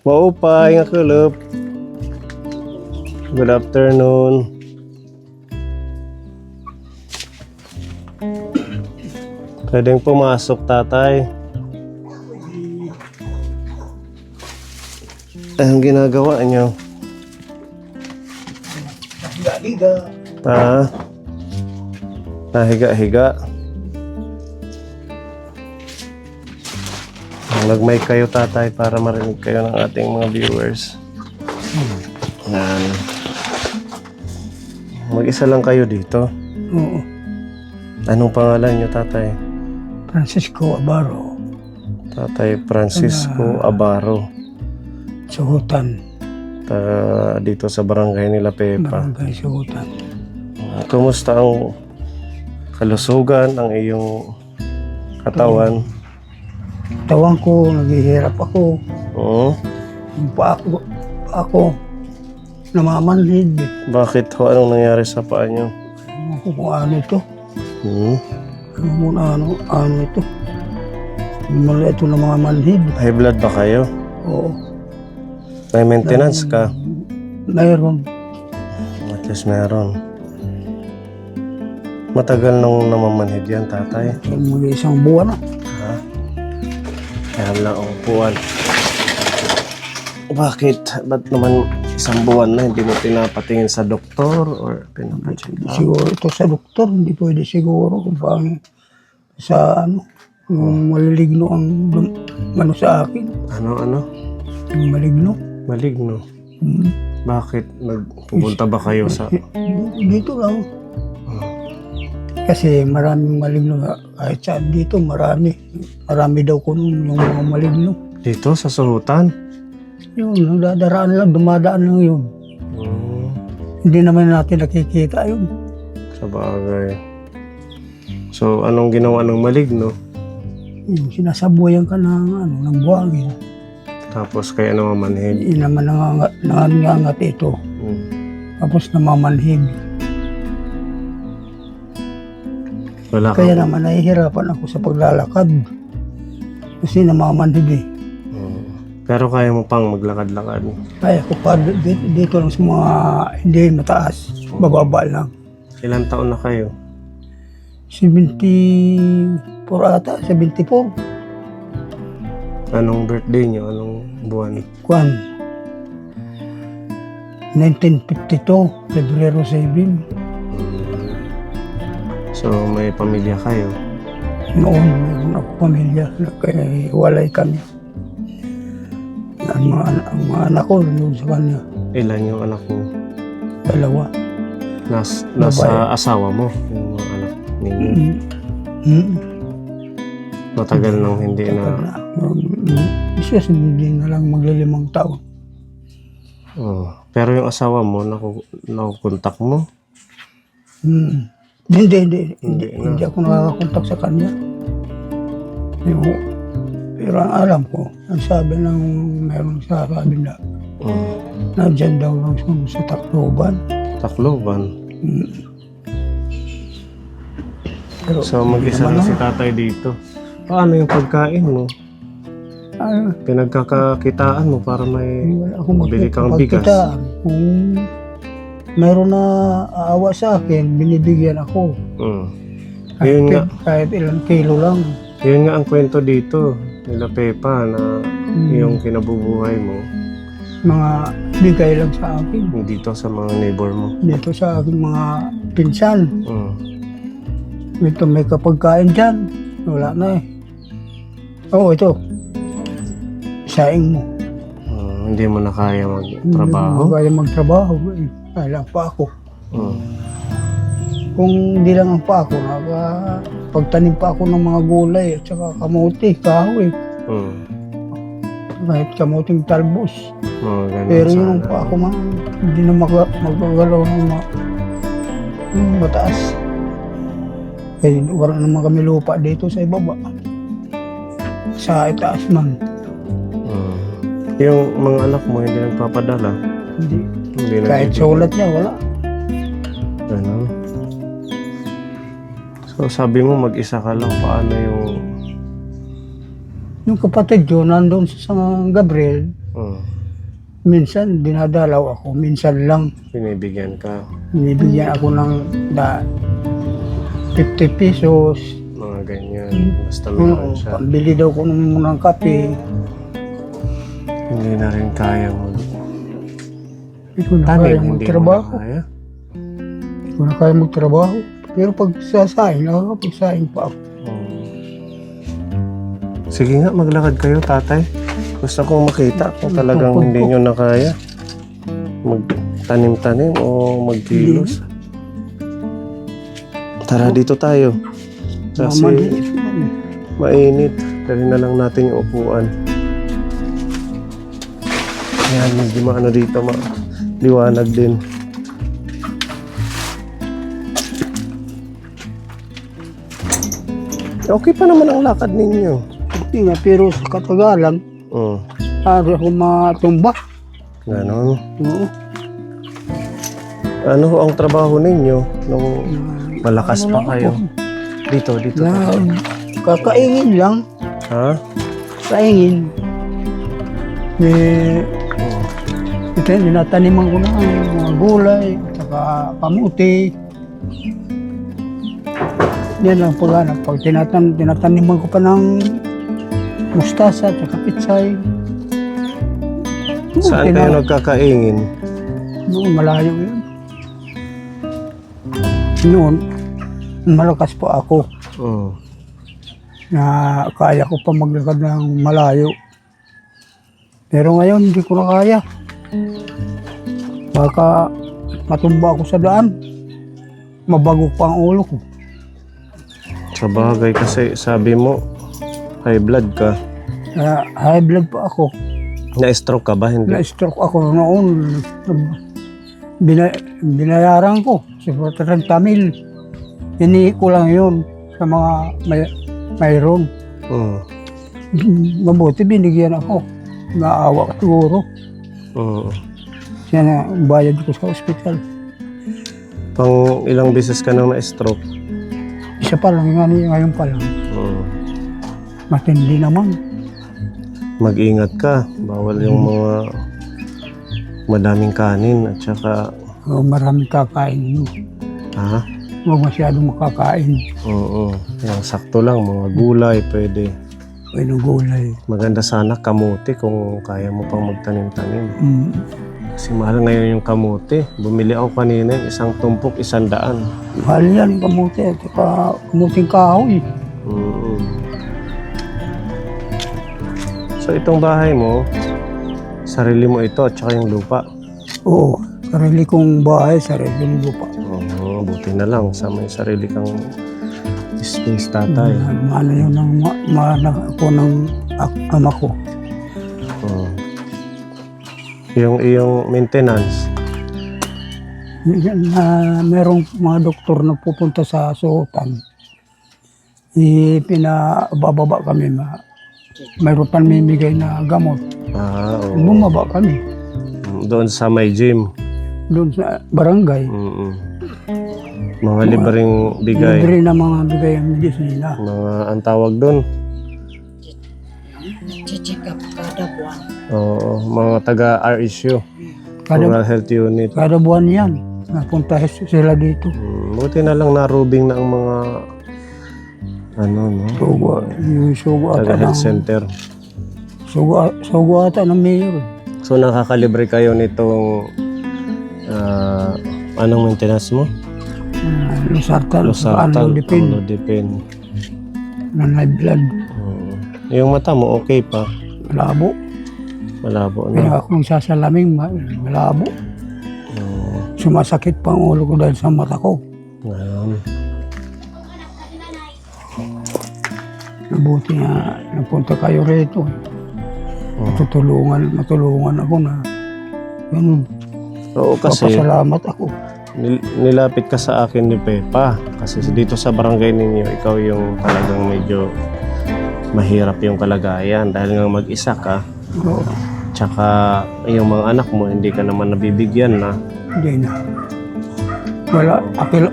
Maupa, nga kulop. Good afternoon. Pwedeng pumasok, tatay. Anong ginagawa niyo? Higa-higa. Nahiga-higa. Nag-mic kayo, tatay, para marinig kayo ng ating mga viewers. Yan. Mag-isa lang kayo dito. Oo. Anong pangalan niyo, tatay? Francisco Abaro. Tatay Francisco Abaro. Suhutan. Dito sa barangay nila Pepa. Barangay Suhutan. Kumusta ang kalusugan, ang iyong katawan? Tawang ko, naghihirap ako. Oo. Ako, namamanhid. Bakit ho? Anong nangyari sa paa niyo? Ako kung ano ito. Ano ito. Mula ito na mga manhid. High blood ba kayo? Oo. May maintenance ka? Mayroon. At least meron. Matagal nang namamanhid yan, tatay. Mga isang buwan na. Ha? Kaya lang ang upuan. Bakit? Ba't naman isang buwan na hindi mo pinapatingin sa doktor or pinapacheck up? Siguro ito sa doktor, hindi pwede siguro kung paano sa yung maliligno ang ano sa akin. Ano? Yung maligno. Maligno. Bakit? Nagpupunta ba kayo sa... Dito lang. Kasi maraming maligno. Kahit saan dito, marami. Marami daw ko yung mga maligno. Dito sa Suhutan? Yun, dadaraan lang, dumadaan lang yun. Hindi naman natin nakikita yun. Sa bagay. So, anong ginawa ng maligno? Yung sinasabuyan ka ng buhangin. Tapos kaya namamanhid. Yun naman nangangat ito. Tapos namamanhid. Wala Kaya ka. naman nahihirapan ako sa paglalakad. Kasi namamanhid eh. Pero kaya mo pang maglakad-lakad. Kaya ko pa dito lang sa mga hindi mataas. Bababa lang. Ilang taon na kayo? 74 ata, 74. Anong birthday niyo? Anong buwan? Kwan. 1952, Pebrero 7. So, may pamilya kayo? Noon, mayroon ako pamilya. Kaya walay kami. Ang mga anak ko, noon sa kanya. Ilan yung anak mo? 2. Nasa asawa mo? Yung mga anak ninyo? Matagal nang hindi na... Isa hindi na lang maglilimang taon. Pero yung asawa mo, nakukontak mo? Hindi ako nakakakontak sa kanya. Pero ang alam ko, ang sabi ng meron sabi na nandyan daw lang sa Tacloban. Tacloban? Pero, So mag-isa lang si tatay dito. Paano yung pagkain mo? Pinagkakakitaan mo para may wala akong bili kang bigas. magkikitaan. Kung meron na aawa sa akin, binibigyan ako. Yun nga. Kahit ilang kilo lang. Yun nga ang kwento dito nila Pepa na yung kinabubuhay mo Mga bigay lang sa akin. dito sa mga neighbor mo. Dito sa aking mga pinsan. Ito may kapagkain dyan. Wala na eh. Oo, ito. Saing mo. Hindi mo na kaya magtrabaho. Hindi mo kaya magtrabaho. Kaya pa ako. Kung hindi lang ang pa ako, pagtanim pa ako ng mga gulay at saka kamuti, kahoy. Kahit kamuting talbos. Pero yung pa ako hindi na magagalaw ng mataas. Kaya wala naman kami lupa dito sa ibaba. Sa itaas man. Yung mga anak mo hindi nagpapadala? Hindi. Hindi Kahit sulat niya, wala. Ganun. So sabi mo mag-isa ka lang, paano yung Yung kapatid ko, nandun sa San Gabriel, minsan dinadalaw ako, minsan lang. Binibigyan ka. Binibigyan ako ng 50 pesos. Mga ganyan. Basta meron siya. Pambili daw ko ng kape. Hindi na rin kaya mo. Hindi ko na kaya Tanim, hindi mo na magtrabaho. kaya. Hindi ko na kaya magtrabaho. Pero pag sasaing, nakakapagsaing pa ako. Sige nga, maglakad kayo, tatay. Gusto kong makita kung talagang hindi nyo na kaya. Magtanim-tanim o magkilos. Tara, dito tayo. Kasi mainit. Dali na lang natin yung upuan. Ayan, hindi maano dito, liwanag din. Okay pa naman ang lakad ninyo. Hindi nga, pero sa katagalan, ari ako matumba. Ganon. Oo. Ano ho ang trabaho ninyo nung malakas pa kayo? Dito. Kakaingin lang. Ha? Kaingin. Ito yung tinataniman ko na mga gulay, saka kamuti. Yan lang paghanap. Pag tinataniman ko pa ng mustasa, saka pitsay. Saan kayo nagkakaingin? Noon, malayo yun. Noon, malakas pa ako na kaya ko pa maglakad ng malayo. Pero ngayon, hindi ko na kaya. Baka matumba ako sa daan. Mabago pa ang ulo ko. Sa bagay kasi sabi mo, high blood ka. High blood pa ako. Na-stroke ka ba? Hindi. Na-stroke ako noon. Binayaran ko. Siguro 30 mil. Hinihi ko lang yun sa mga mayroon. Mabuti binigyan ako. Naawa ka siguro. Siya na bayad ko sa ospital. Pang ilang beses ka nang na-stroke? Isa pa lang, ngayon pa lang. Matindi naman. Mag-ingat ka. Bawal yung mga madaming kanin at saka... Maraming kakain. Ha? Huwag masyadong makakain. Yung sakto lang, mga gulay pwede. Pwede gulay. Maganda sana kamuti kung kaya mo pang magtanim-tanim. Kasi mahal ngayon yung kamuti. Bumili ako kanina yung isang tumpok, 100. Mahal yan, kamuti. At saka kamuting kahoy. So itong bahay mo, sarili mo ito at saka yung lupa. Oo, sarili kong bahay, sarili kong lupa. Buti na lang sa may sarili kang space, tatay. Ano yun ang maanak ako ng ama ko. Yung iyong maintenance. Merong mga doktor na pupunta sa suotan. Pinabababa kami. Mayroon pa namimigay na gamot. Oo. Bumaba kami. Doon sa may gym. Doon sa barangay. Mga libreng bigay. Libre na mga bigay ang medisina. Mga ang tawag doon. Check up kada buwan. Oo, mga taga-RSU. Rural Health Unit. Kada buwan yan. Napunta sila dito. Buti na lang narubing na ang mga Yung sugo ata taga-health ng... center. Sugo ata ng mayor. So nakakalibre kayo nitong anong maintenance mo? Losartan. Losartan. Dipin. Nanay blood. Yung mata mo okay pa? Malabo. Malabo Kaya na. akong sasalaming malabo. Sumasakit pa ang ulo ko dahil sa mata ko. Ngayon. Mabuti na napunta kayo rito. Matulungan ako na ganun. Oo, kasi Papasalamat ako. nilapit ka sa akin ni Pepa. Kasi dito sa barangay ninyo, ikaw yung talagang medyo mahirap yung kalagayan. Dahil nga mag-isa ka. Oo. Tsaka yung mga anak mo, hindi ka naman nabibigyan na. Hindi na. Wala,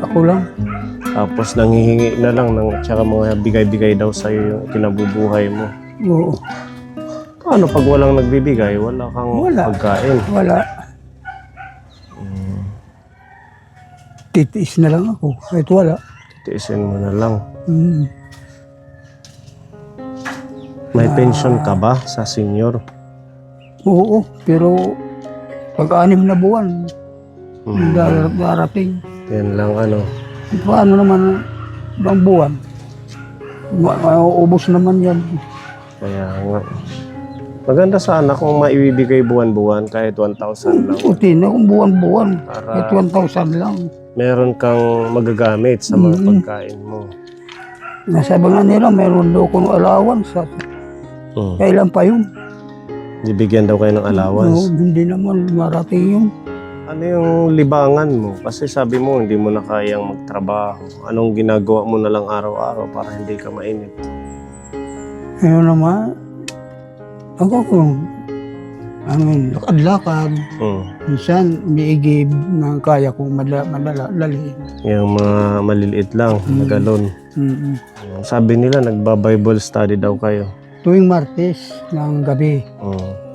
ako lang. Tapos nanghihingi na lang ng tsaka mga bigay-bigay daw sa'yo yung kinabubuhay mo. Oo. Paano pag walang nagbibigay, wala kang Wala. pagkain? Wala. Titiis na lang ako. Kahit wala. Tiisin mo na lang. Mm. May pension ka ba sa senior? Oo. Pero pag 6 na buwan, darating. Yan lang ano. Paano naman ang buwan? Mauubos naman yan. Kaya nga. Maganda sana kung maibibigay buwan-buwan kahit 1,000 lang. Puti na kung buwan-buwan. Para- Kahit 1,000 lang. Meron kang magagamit sa mga pagkain mo. Nasabi nga nila, mayroon daw kong allowance. Kailan pa yun? Bibigyan daw kayo ng allowance. No, hindi naman marating yun. Ano yung libangan mo? Kasi sabi mo hindi mo na kayang magtrabaho. Anong ginagawa mo na lang araw-araw para hindi ka mainit? Ngayon naman, ako kung lakad-lakad, minsan umiigib na kaya kong madali. Yung mga maliliit lang, na galon. Sabi nila nagba-Bible study daw kayo. Tuwing Martes ng gabi,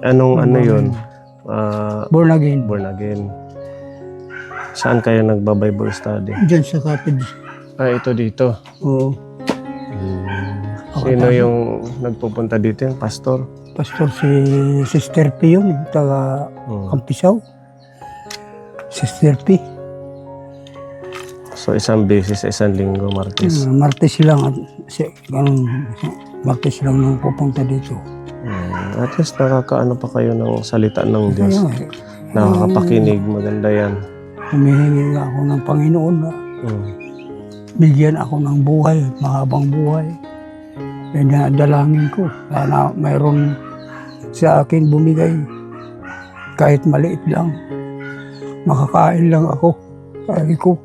Anong ano yun? born again. Born again. Saan kayo nagba-Bible study? Diyan sa cottage. Ito dito. Oo. Sino yung nagpupunta dito? Yung pastor? Pastor si Sister P yun, taga Kampisaw. Sister P. So isang beses sa isang linggo, Martes. Martes lang. Martes lang nung pupunta dito. At least nakakaano pa kayo ng salita ng Diyos. Kaya, Nakakapakinig, maganda yan. humihingi nga ako ng Panginoon na bigyan ako ng buhay, mahabang buhay. Kaya dalangin ko. Sana mayroon sa akin bumigay. Kahit maliit lang. Makakain lang ako. Kaya ko.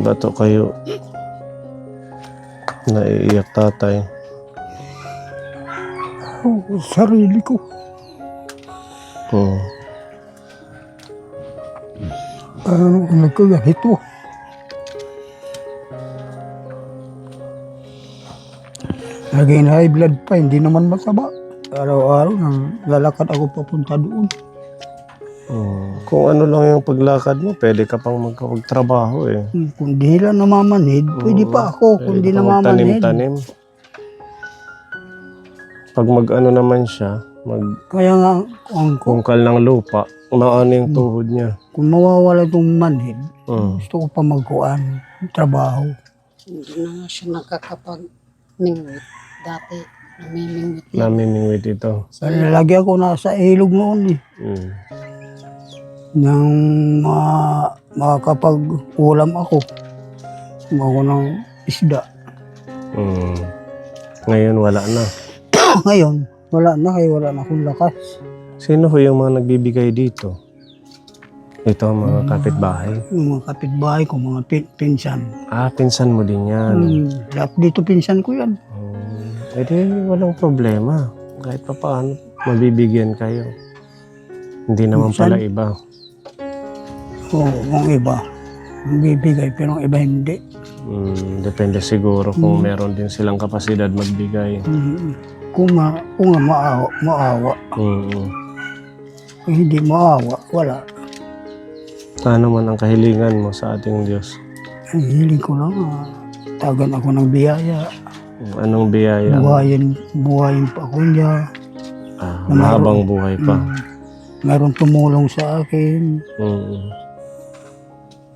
Bato kayo naiiyak tatay. Sarili ko. Ano nagkaganito? Naging high blood pa, hindi naman masama. Araw-araw nang lalakad ako papunta doon. Kung ano lang yung paglakad mo, pwede ka pang magtrabaho eh. Kung di nila namamanhid, pwede pa ako. Kung di Pwede ka namamanhid, magtanim-tanim. Pag mag-ano naman siya, kaya nga, kung kungkal ng lupa, umaano yung tuhod niya. mawawala itong manhid, gusto ko pa magkuhan, trabaho. Hindi na nga siya nakakapag-mingwit. Dati, namimingwit niya. Namimingwit ito. Lagi ako nasa ilog noon eh. Nang makakapag-ulam ako ng isda. Ngayon wala na. Ngayon, wala na kaya wala na akong lakas. Sino ho yung mga nagbibigay dito? Ito mga kapitbahay. Yung mga kapitbahay ko, mga pinsan. Pinsan mo din yan. Lahat dito pinsan ko yan. Eh di, walang problema. Kahit pa paano, mabibigyan kayo. Hindi naman Minsan? pala iba. Oo, ang iba. Bibigay, pero ang iba hindi. Depende siguro kung meron din silang kapasidad magbigay. Kung maawa. Kung hindi maawa, wala. Ano man ang kahilingan mo sa ating Diyos? Ang hiling ko lang, tagan ako ng biyaya. Anong biyaya? Buhayin pa ako niya. Mahabang buhay pa. Meron tumulong sa akin.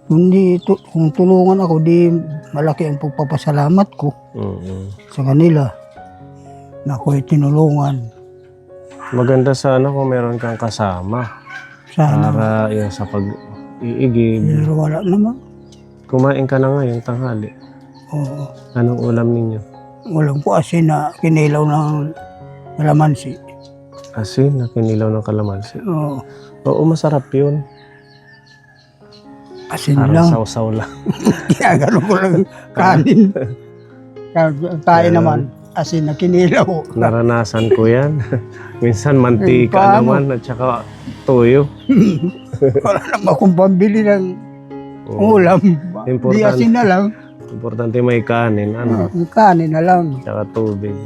Kung tulungan ako, di malaki ang pagpapasalamat ko sa kanila na ako'y tinulungan. Maganda sana kung meron kang kasama. Sana. Para yung sa pag-iigib. Pero wala naman. Kumain ka na ngayong tanghali. Oo. Anong ulam ninyo? Walang po asin na kinilaw ng kalamansi. Asin na kinilaw ng kalamansi. Oo. Oo, masarap yun. Asin Parang lang. sausaw lang. Kaya gano'n ko lang kanin. Tayo naman, asin na kinilaw. Naranasan ko yan. Minsan mantika Paano? naman at saka toyo. Wala naman akong pambili ng Ulam. Di Importante. asin na lang. Importante may kanin, ano, Kanin na lang. tsaka tubig.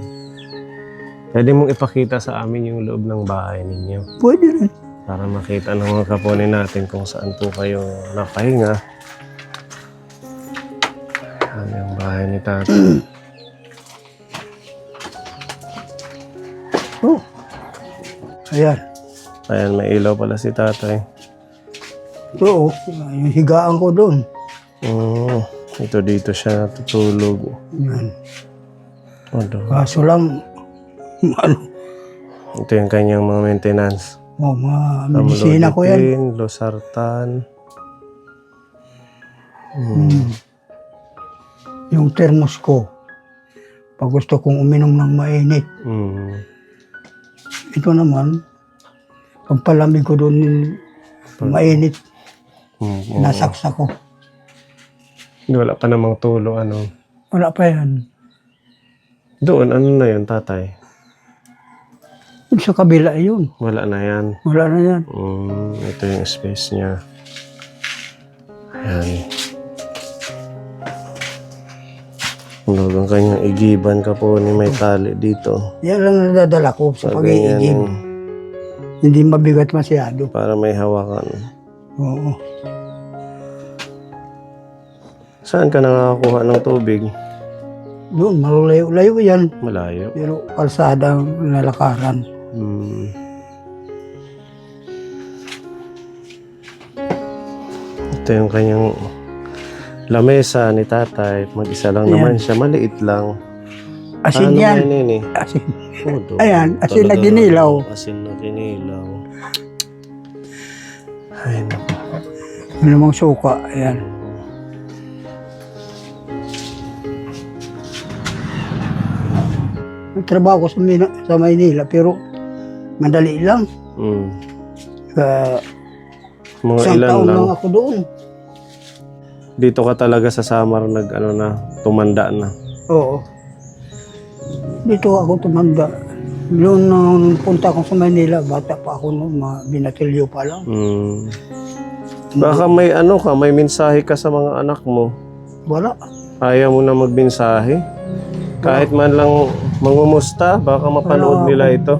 Pwede mong ipakita sa amin yung loob ng bahay ninyo Pwede rin. para makita ng mga kaponin natin kung saan po kayo nakahinga. Ano yung bahay ni Tatay? Oh. Ayan. Ayan, may ilaw pala si Tatay. Oo. Yung higaan ko doon. Dito siya natutulog. Yan. Ano? Kaso lang, ano, Ito yung kanyang mga maintenance. mga medisina ko yan. Amlodipine, losartan. Yung thermos ko. Pag gusto kong uminom ng mainit. Ito naman, pagpalamig ko doon mainit, nasaksa ko. Wala pa namang tulo, ano. Wala pa yan. Doon, ano na yun, Tatay? Yung sa kabila yun. Wala na yan. Wala na yan. Ito yung space niya. Ayan. Ang kanyang igiban ka po ni may tali dito. Yan lang nadadala ko sa Sa pag-iigib. ganyan, Hindi mabigat masyado. para may hawakan. Oo. Saan ka nakakakuha ng tubig? Doon, malalayo-layo yan. Malayo. Pero kalsada ang nalakaran. Ito yung kanyang lamesa ni Tatay. Mag-isa lang Ayan. naman siya. Maliit lang. Asin Ano yan. yan eh? Asin. Pudo. Ayan, asin na Talaga, ginilaw. Asin na ginilaw. Ay, naku. Yung namang suka. Ayan. Nagtrabaho ko sa Maynila pero madali lang. Mga Isang ilan taon lang. lang ako doon. Dito ka talaga sa Samar tumanda na. Oo. Dito ako tumanda. Noon nung punta ko sa Manila, bata pa ako noon, binatilyo pa lang. Baka may may mensahe ka sa mga anak mo. Wala. Ayaw mo na magmensahe. Kahit man lang mangumusta, baka mapanood Wala nila ako. ito.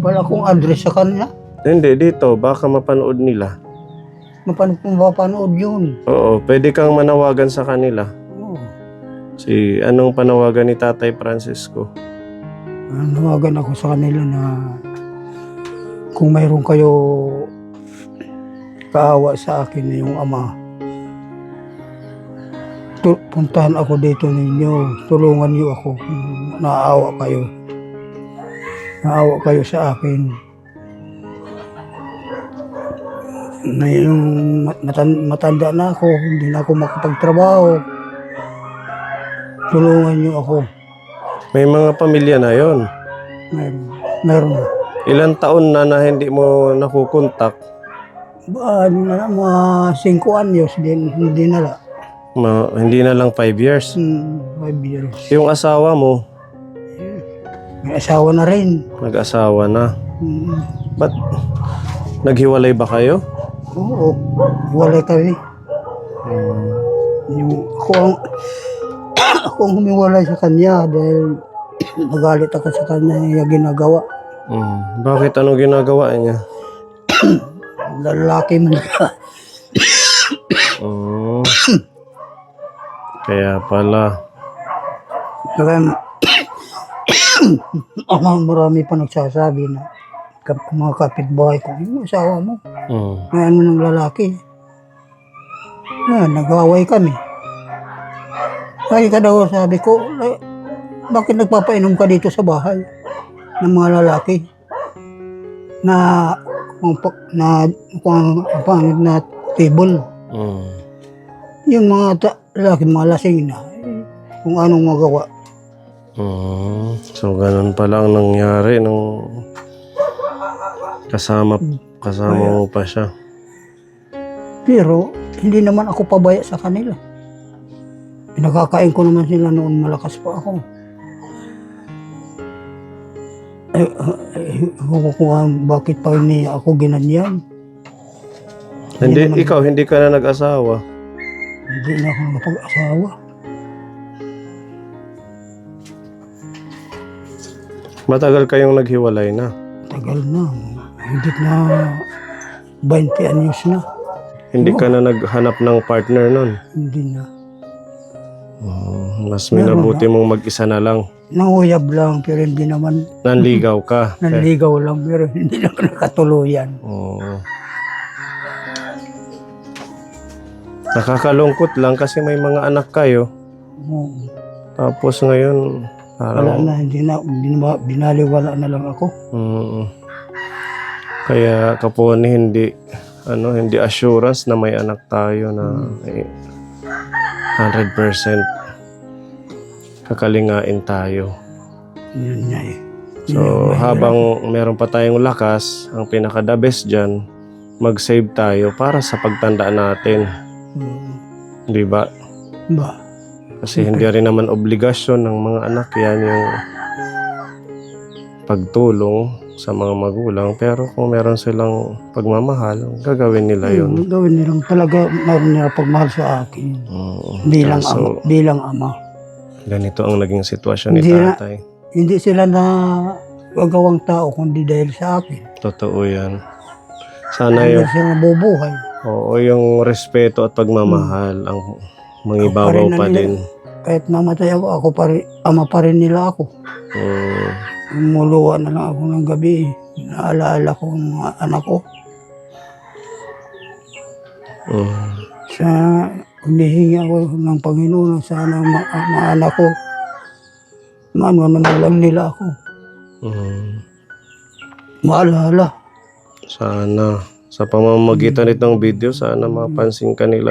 Wala akong address sa kanila. Hindi, dito, baka mapanood nila. Mapanood yun. Oo, pwede kang manawagan sa kanila. Oo. Anong panawagan ni Tatay Francisco? Nawagan ako sa kanila na kung mayroon kayo kaawa sa akin na yung ama, puntahan ako dito ninyo, tulungan niyo ako kung naawa kayo. Naawa kayo sa akin. Na yung matanda na ako, hindi na ako makapagtrabaho. Tulungan niyo ako. May mga pamilya na yon. Meron. Ilang taon na hindi mo nakukontak? Mga 5 anyos din, hindi na lang. Hindi na lang 5 years. 5 years. Yung asawa mo, May asawa na rin. nag-asawa na. Mm, Ba't naghiwalay ba kayo? Oo, walay kami. Ako ang humiwalay sa kanya dahil nagalit ako sa kanya yung ginagawa. Bakit anong ginagawa niya? Lalaki man siya. Kaya pala. Kaya marami pa nagsasabi na mga kapitbahay ko, yung asawa mo, may ano ng lalaki. Nag-away kami. Kaya ka daw, sabi ko, bakit nagpapainom ka dito sa bahay ng mga lalaki na pangit na table. Yung mga lalaki, mga lasing na, kung anong magawa. So, ganun pala ang nangyari nung kasama mo pa siya. Pero, hindi naman ako pabaya sa kanila. Pinakakain ko naman sila noon, malakas pa ako. Bakit pa ako ginanyan? Hindi, ikaw, hindi ka na nag-asawa. Hindi na ako nakapag-asawa. Matagal kayong naghiwalay na. Tagal na. Higit na 20 anyos na. Hindi ka na naghanap ng partner nun. Hindi na. Mas minabuti mong mag-isa na lang. Nanguyab lang pero hindi naman Nanligaw ka. nanligaw lang pero hindi naman nakatuluyan. Oo. Nakakalungkot lang kasi may mga anak kayo. Oo. Tapos ngayon, Wala parang... na, hindi na, binaliwala na lang ako. Kaya kaponi hindi assurance na may anak tayo na 100% kakalingain tayo. Yun niya eh. So habang meron pa tayong lakas, ang pinaka-the best dyan, mag-save tayo para sa pagtanda natin. Di ba? Ba? Kasi hindi rin naman obligasyon ng mga anak yan yung pagtulong sa mga magulang. Pero kung meron silang pagmamahal, gagawin nila yun. Gawin nilang talaga, meron nila pagmahal sa akin. Bilang Kaso, ama. Bilang ama. ganito ang naging sitwasyon ni Hindi na- tatay. Hindi sila na gagawang tao kundi dahil sa akin. Totoo yan. Sana Hindi yung, sila nabubuhay. yung respeto at pagmamahal ang mangibabaw pa din. Kahit mamatay ako pa rin, ama pa rin nila ako. Muluwa na lang ako ng gabi. Naalaala ko ang mga anak ko. Sa humihingi ako ng Panginoon na sana mga anak ko. Maano naman lang nila ako. Maalala. Sana sa pamamagitan nitong video, sana mapansin ka nila.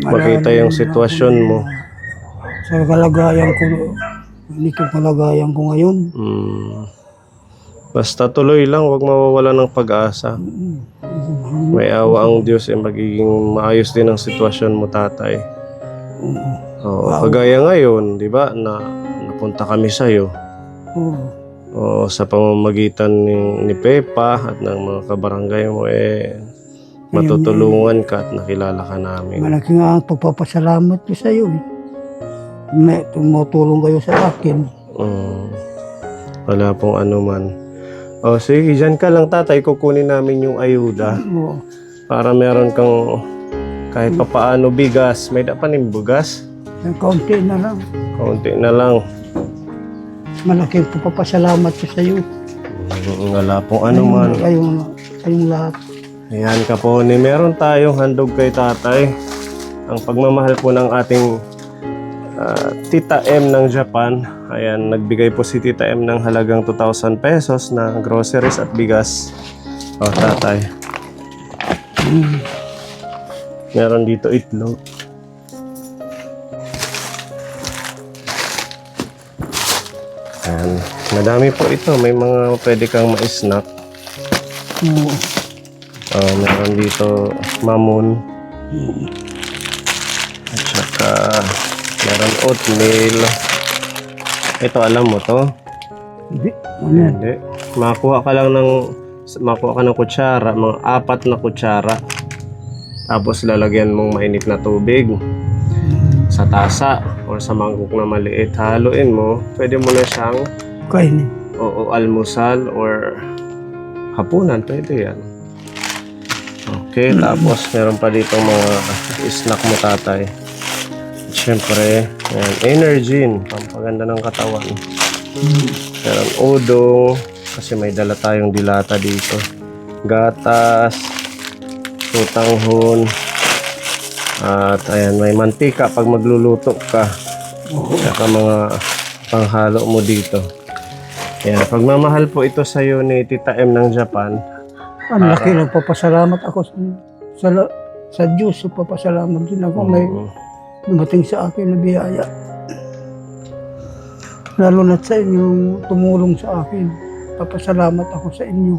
Makita yung Maalala sitwasyon nila mo. Sa kalagayan ko, nito kalagayan ko ngayon. Basta tuloy lang, huwag mawawala ng pag-asa. May awa ang Diyos, magiging maayos din ang sitwasyon mo, tatay. Oo, kagaya ngayon, di ba, na napunta kami sa'yo. Oo, sa pamamagitan ni Pepa at ng mga kabarangay mo, matutulungan ka at nakilala ka namin. Malaki nga ang pagpapasalamat ko sa iyo. May tumutulong kayo sa akin. Wala pong anuman. O sige, dyan ka lang, tatay. Kukunin namin yung ayuda Oo. para meron kang kahit papaano bigas. May dapanin bugas? Ang kaunti na lang. Kaunti na lang. Malaking pagpapasalamat ko sa iyo. Wala pong anuman. Kayong lahat. Ayan ka po. Meron tayong handog kay tatay. Ang pagmamahal po ng ating Tita M ng Japan. Ayan, nagbigay po si Tita M ng halagang 2,000 pesos na groceries at bigas. O, tatay. Meron dito itlog. Ayan, madami po ito. May mga pwede kang ma-snack. Meron dito mamon. At saka meron oatmeal. Ito, alam mo to? Hindi. Ano yan? Hindi. Makuha ka ng kutsara, mga 4 na kutsara. Tapos lalagyan mong mainit na tubig sa tasa or sa mangkok na maliit. Haluin mo. Pwede mo na siyang Kainin. o almusal or hapunan. Pwede yan. Okay, tapos meron pa dito mga snack mo, tatay. At syempre, yan, Energin, pampaganda ng katawan. Meron udong, kasi may dala tayong dilata dito. Gatas, tutanghon, at ayan, may mantika pag magluluto ka. Saka mga panghalo mo dito. Ayan, pagmamahal po ito sa iyo ni Tita M ng Japan. Ang laki ng papasalamat ako sa Diyos. Papasalamat din ako may dumating sa akin na biyaya. Lalo na sa inyong tumulong sa akin. Papasalamat ako sa inyo.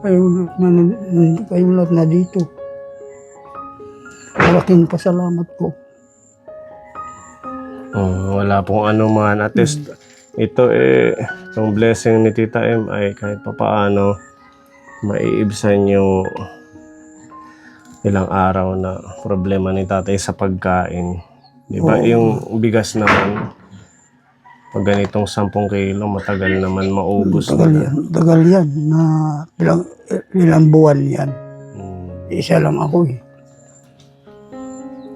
Kayong lahat na dito. Malaking pasalamat ko. Wala pong anuman. At least, ito yung blessing ni Tita M ay kahit papaano maiibsan ilang araw na problema ni tatay sa pagkain. Di ba? Oo. Yung bigas naman, pag ganitong 10 kilo, matagal naman maubos na. Tagal yan na ilang buwan yan. Mm. Isa lang ako eh.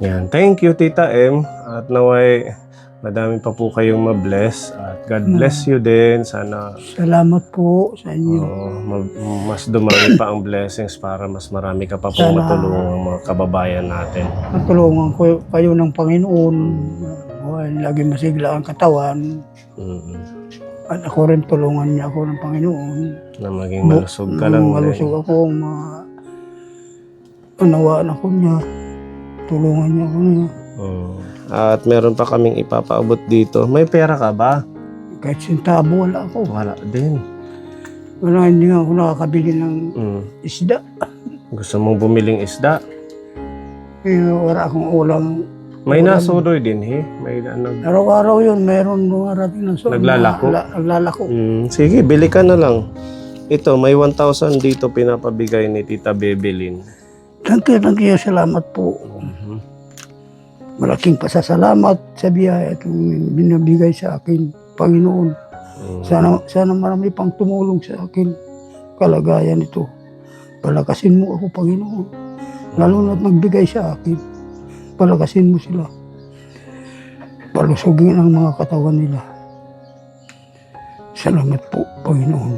Yan. Thank you, Tita M. At naway, madami pa po kayong ma-bless. At God bless you din. Sana Salamat po sa inyo. mas dumami pa ang blessings para mas marami ka pa po Sana. matulungan mga kababayan natin. Matulungan ko kayo ng Panginoon. Lagi masigla ang katawan. Mm. At ako rin tulungan niya ako ng Panginoon. Na maging malusog ka lang. Malusog ako. Unawaan ako niya. Tulungan niya ako niya. At meron pa kaming ipapaabot dito. May pera ka ba? Kahit sintabo wala ako. Wala din. Wala, hindi nga ako nakakabili ng isda. Gusto mong bumiling isda? Wala akong ulam. May nasudoy din, May Araw-araw yun, mayroon dumarating ng sulo. Naglalako? Naglalako. Sige, bili ka na lang. Ito, may 1,000 dito pinapabigay ni Tita Bebelyn. Thank you, salamat po. Malaking pasasalamat sa biyaya itong binabigay sa akin, Panginoon. Sana marami pang tumulong sa akin kalagayan ito. Palakasin mo ako, Panginoon. Lalo na't nagbigay sa akin. Palakasin mo sila. Palusugin ang mga katawan nila. Salamat po, Panginoon.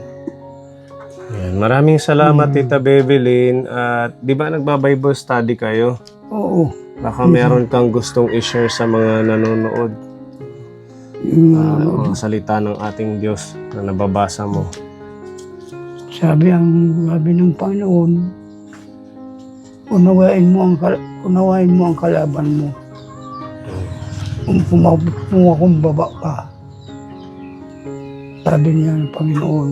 Yan. Maraming salamat, Tita Bebelyn. At di ba nagba-Bible study kayo? Oo. Baka meron kang gustong i-share sa mga nanonood. Mga salita ng ating Diyos na nababasa mo. Sabi ng Panginoon, unawain mo ang kalaban mo. Kung akong baba ka. Sabi niya ng Panginoon,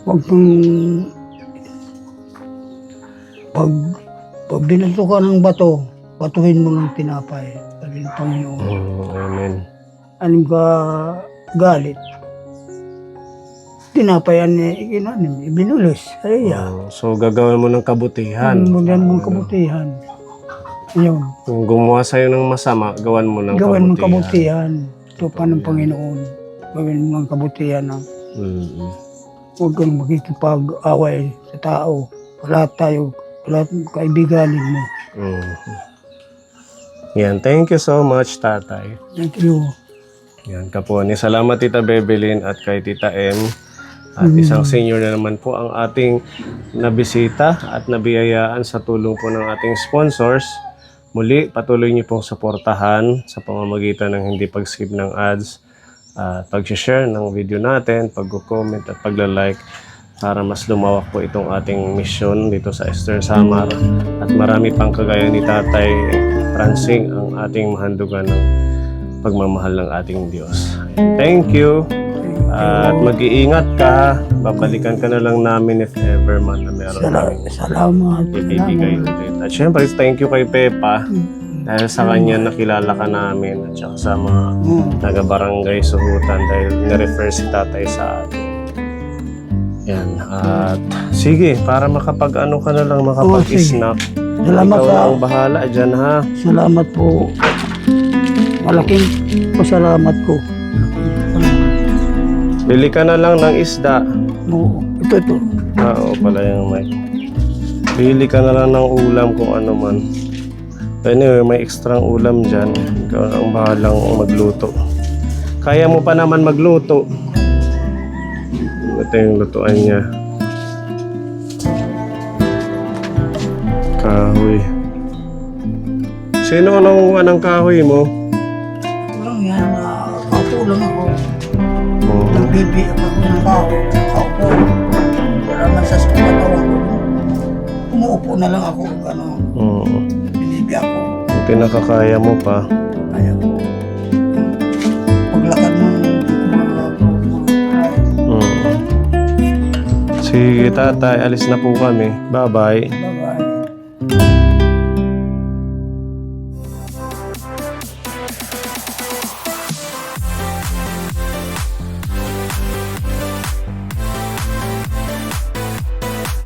huwag kang pag binato ka ng bato, batuhin mo ng tinapay. Sabi ng Panginoon. Amen. Anong ka galit? Tinapayan niya, ibinulis. So, gagawin mo ng kabutihan. Magyan mong kabutihan. Yun. Kung gumawa sa'yo ng masama, gawan mo ng Gawin mong kabutihan. kabutihan. Ito pa ng Panginoon. Gawin mo ang kabutihan. Huwag kang makikipag-away sa tao. Lahat kaibiganin mo. Yan, thank you so much, Tatay. Thank you. Yan, Kaponi. Salamat, Tita Bebelyn at kay Tita M. At isang senior na naman po ang ating nabisita at nabiyayaan sa tulong po ng ating sponsors. Muli, patuloy niyo pong suportahan sa pamamagitan ng hindi pag-skip ng ads, pag-share ng video natin, pag-comment at pagla-like para mas lumawak po itong ating mission dito sa Eastern Samar. At marami pang kagaya ni Tatay Francing ang ating mahandugan ng pagmamahal ng ating Diyos. Thank you. At mag-iingat ka. Babalikan ka na lang namin if ever man na meron Salamat. ibibigay ulit. At syempre, thank you kay Pepa. Dahil sa kanya nakilala ka namin at saka sa mga taga-barangay Suhutan dahil na-refer si Tatay sa atin. Yan. At sige, para makapag-ano ka na lang, makapag-snack. Salamat Ikaw sa... na ang bahala dyan, ha? Salamat po. Malaking pasalamat ko. Bili ka na lang ng isda. Oo. Ito. Oo pala yung mic. Bili ka na lang ng ulam kung ano man. Anyway, may ekstrang ulam dyan. Ikaw na ang bahalang magluto. Kaya mo pa naman magluto. Ito yung lutuan niya. Kahoy. Sino nangunguha ng kahoy mo? Walang yan. Kaupo lang ako. Oo. Nagbibiyak ako ng kaupo. Wala man sa katawan ko. Umuupo na lang ako. Oo. Binibiyak ako. Yung pinakakaya mo pa. Kaya ko. Paglakad mo. Sige, Tatay. Alis na po kami. Bye-bye. Bye-bye.